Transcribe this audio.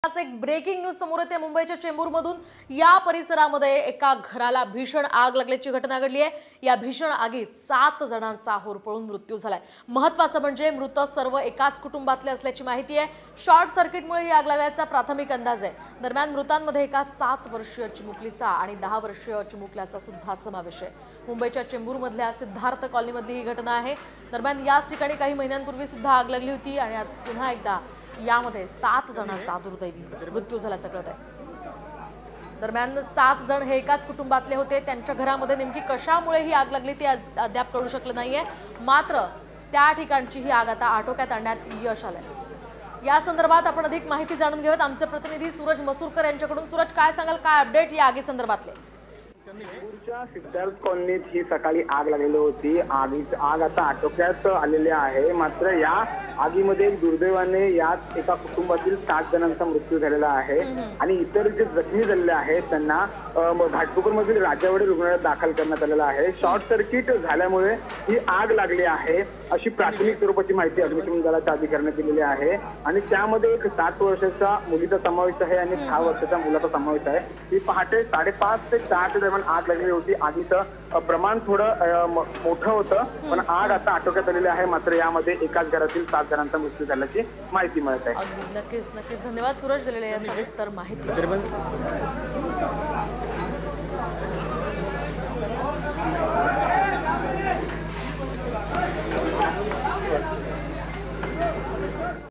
आज एक breaking news समोर येते। मुंबईच्या चेंबूरमधून या परिसरामध्ये एका घराला भीषण आग लागल्याची घटना घडली आहे। या भीषण आगीत 7 जणांचा होरपळून मृत्यू झालाय। महत्त्वाचं म्हणजे मृत सर्व एकाच कुटुंबातले असल्याची माहिती आहे। शॉर्ट सर्किटमुळे ही आग लागल्याचा प्राथमिक अंदाज आहे। दरम्यान मृतांमध्ये एका 7 वर्षीय चिमुकलीचा आणि 10 वर्षीय चिमुकल्याचा सुद्धा समावेश आहे। मुंबईच्या चेंबूरमधल्या सिद्धार्थ कॉलनीमधली ही घटना आहे। दरम्यान याच ठिकाणी काही महिन्यांपूर्वी सुद्धा आग लागली होती आणि आज पुन्हा एकदा यामध्ये 7 जणांचा दुर्दैवी मृत्यू झाल्याचं कळत आहे। दरम्यान 7 जण हे एकाच कुटुंबातले होते। त्यांच्या घरामध्ये नेमकी कशामुळे ही आग लागली ती अद्याप कळू शकलं नाहीये। मात्र त्या ठिकाणची ही आग आता आटोक्यात आणण्यात यश आलंय। या संदर्भात आपण अधिक माहिती जाणून घेऊयात आमचे प्रतिनिधी सूरज मसूरकर यांच्याकडून। सूरज, काय सांगाल, काय अपडेट या आगी संदर्भातले? सिद्धार्थ कॉलनीत ही सकाळी आग लागलेली होती। आग आता आटोक्यात आलेली आहे। मात्र या आगीमध्ये दुर्दैवाने यात एका कुटुंबातील 7 जणांचा मृत्यू झालेला आहे आणि इतर जे जखमी झालेले आहेत त्यांना घाटकोपरमधील राजावाडी रुग्णालयात दाखल करण्यात आलेला आहे। शॉर्ट सर्किट झाल्यामुळे ही आग लागली आहे अशी प्राथमिक स्वरूपाची माहिती अग्निशमन दलाच्या अधिकाऱ्यांनी दिलेली आहे आणि त्यामध्ये एक 7 वर्षाच्या मुलीचा समावेश आहे आणि 6 वर्षाच्या मुलाचा समावेश आहे। ही पहाटे 5:30 ते 6 दरम्यान आग लागलेली होती। आगीचं प्रमाण थोडं मोठं होतं पण आग आता आटोक्यात आलेली आहे। मात्र यामध्ये एकाच घरातील 7 जणांचा मृत्यू झाल्याची माहिती मिळत आहे। नक्कीच धन्यवाद सूरज दिलेल्या या सविस्तर माहिती।